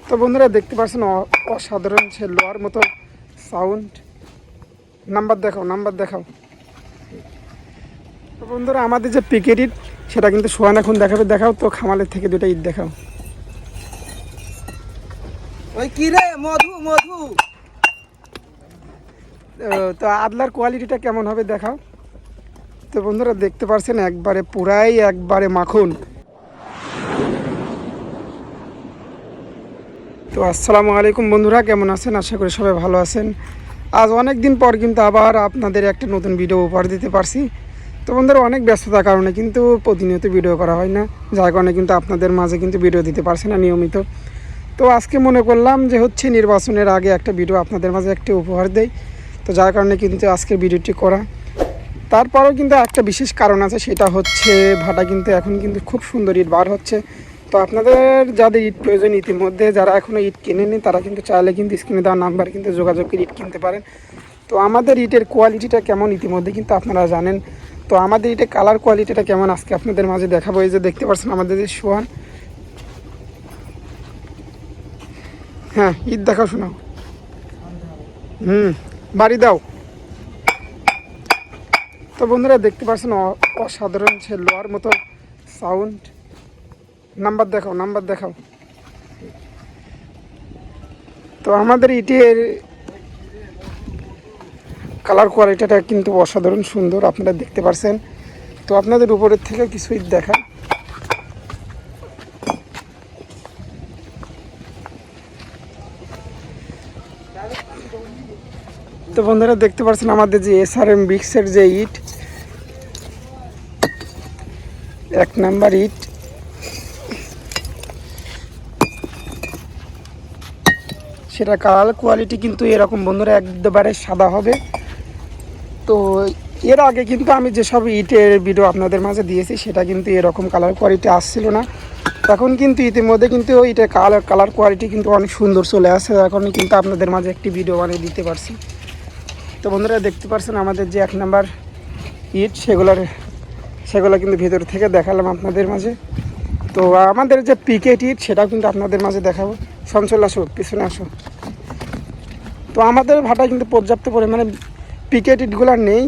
তো বন্ধুরা দেখতে পাচ্ছেন অসাধারণ সে লোহার মতো সাউন্ড। নাম্বার দেখাও। তো বন্ধুরা আমাদের যে পিকেট ইট সেটা কিন্তু সোহান এখন দেখাও তো খামালের থেকে দুটা ইট দেখাও। ওই কি রে মধু তো আদলার কোয়ালিটিটা কেমন হবে দেখাও। তো বন্ধুরা দেখতে পাচ্ছেন একবারে মাখন। তো আসসালামু আলাইকুম বন্ধুরা, কেমন আছেন? আশা করি সবাই ভালো আছেন। আজ অনেক দিন পর কিন্তু আবার আপনাদের একটা নতুন ভিডিও উপহার দিতে পারছি। তো বন্ধুরা অনেক ব্যস্ততার কারণে কিন্তু প্রতিনিয়ত ভিডিও করা হয় না, যার কারণে কিন্তু আপনাদের মাঝে কিন্তু ভিডিও দিতে পারছি না নিয়মিত। তো আজকে মনে করলাম যে নির্বাচনের আগে একটা ভিডিও আপনাদের মাঝে একটা উপহার দেই, তো যার কারণে কিন্তু আজকে ভিডিওটি করা। তারপরেও কিন্তু একটা বিশেষ কারণ আছে, সেটা হচ্ছে ভাটা কিন্তু এখন কিন্তু খুব সুন্দর ইট বার হচ্ছে। তো আপনাদের যাদের ইট প্রয়োজন, ইতিমধ্যে যারা এখনও ইট কেনেনি তারা কিন্তু চাইলে কিন্তু স্ক্রিনে দেওয়া নাম্বার কিন্তু যোগাযোগ করে ইট কিনতে পারেন। তো আমাদের ইটের কোয়ালিটিটা কেমন ইতিমধ্যে কিন্তু আপনারা জানেন। তো আমাদের ইটের কালার কোয়ালিটিটা কেমন আজকে আপনাদের মাঝে দেখাবো। এই যে দেখতে পাচ্ছেন আমাদের যে সোহান, হ্যাঁ ইট দেখাও, শোনাও। বাড়ি দাও। তো বন্ধুরা দেখতে পাচ্ছেন অসাধারণ সে লোহার মতো সাউন্ড। নাম্বার দেখাও। তো আমাদের ইটের কালার কোয়ালিটিটা কিন্তু অসাধারণ সুন্দর, আপনারা দেখতে পাচ্ছেন। তো আপনাদের উপরের থেকে কিছু ইট দেখায়। তো বন্ধুরা দেখতে পাচ্ছেন আমাদের যে SRM ব্রিক্সের যে ইট, এক নাম্বার ইট। সেটা কালার কোয়ালিটি কিন্তু এরকম বন্ধুরা, একবারে সাদা হবে। তো এর আগে কিন্তু আমি যেসব ইটের ভিডিও আপনাদের মাঝে দিয়েছি সেটা কিন্তু এরকম কালার কোয়ালিটি আসছিল না। এখন কিন্তু ইতিমধ্যে কিন্তু ইটের কালার কোয়ালিটি কিন্তু অনেক সুন্দর চলে আসে, এখন কিন্তু আপনাদের মাঝে একটি ভিডিও বানিয়ে দিতে পারছি। তো বন্ধুরা দেখতে পাচ্ছেন আমাদের যে এক নাম্বার ইট, সেগুলো কিন্তু ভেতর থেকে দেখালাম আপনাদের মাঝে। তো আমাদের যে পিকেট ইট সেটাও কিন্তু আপনাদের মাঝে দেখাবো। সঞ্চল আসো, পিছনে আসো। তো আমাদের ভাটায় কিন্তু পর্যাপ্ত পরিমাণে পিকেট ইটগুলো নেই,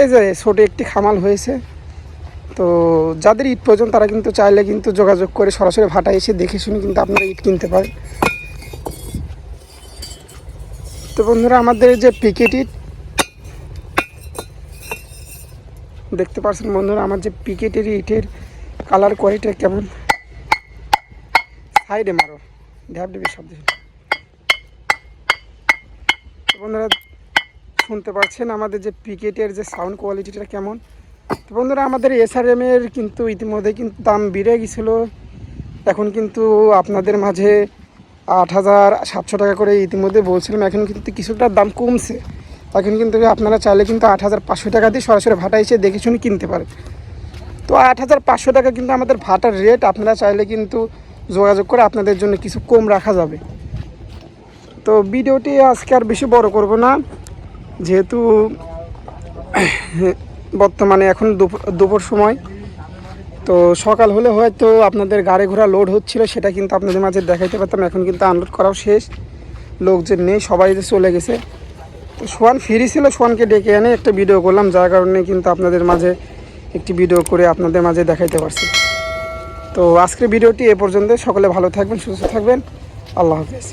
এই যে ছোটো একটি খামাল হয়েছে। তো যাদের ইট প্রয়োজন তারা কিন্তু চাইলে কিন্তু যোগাযোগ করে সরাসরি ভাটায় এসে দেখে শুনে কিন্তু আপনারা ইট কিনতে পারেন। তো বন্ধুরা আমাদের যে পিকেট ইট দেখতে পাচ্ছেন বন্ধুরা, আমার যে পিকেটের ইটের কালার কোয়ালিটি কেমন। সাইডে মারো, ঢ্যাপঢেপি শব্দ। বন্ধুরা শুনতে পাচ্ছেন আমাদের যে পিকেটের যে সাউন্ড কোয়ালিটিটা কেমন। তো বন্ধুরা আমাদের SRM এর কিন্তু ইতিমধ্যে কিন্তু দাম বেড়ে গেছিলো, এখন কিন্তু আপনাদের মাঝে 8,700 টাকা করে ইতিমধ্যে বলছিলাম। এখন কিন্তু কিছুটা দাম কমছে, এখন কিন্তু আপনারা চাইলে কিন্তু 8,500 টাকা দিয়ে সরাসরি ভাটা এসে দেখে শুনে কিনতে পারেন। তো 8,500 টাকা কিন্তু আমাদের ভাটার রেট, আপনারা চাইলে কিন্তু যোগাযোগ করে আপনাদের জন্য কিছু কম রাখা যাবে। তো ভিডিওটি আজকে আর বেশি বড় করব না, যেহেতু বর্তমানে এখন দুপুর সময়। তো সকাল হলে হয়তো আপনাদের গাড়ি ঘোড়া লোড হচ্ছিল, সেটা কিন্তু আপনাদের মাঝে দেখাইতে পারতাম। এখন কিন্তু আনলোড করাও শেষ, লোকজন নেই, সবাই যে চলে গেছে। তো সোহান ফ্রি ছিল, সোহানকে ডেকে এনে একটা ভিডিও করলাম, যার কারণে কিন্তু আপনাদের মাঝে একটি ভিডিও করে আপনাদের মাঝে দেখাইতে পারছি। তো আজকের ভিডিওটি এ পর্যন্ত। সকলে ভালো থাকবেন, সুস্থ থাকবেন। আল্লাহ হাফেজ।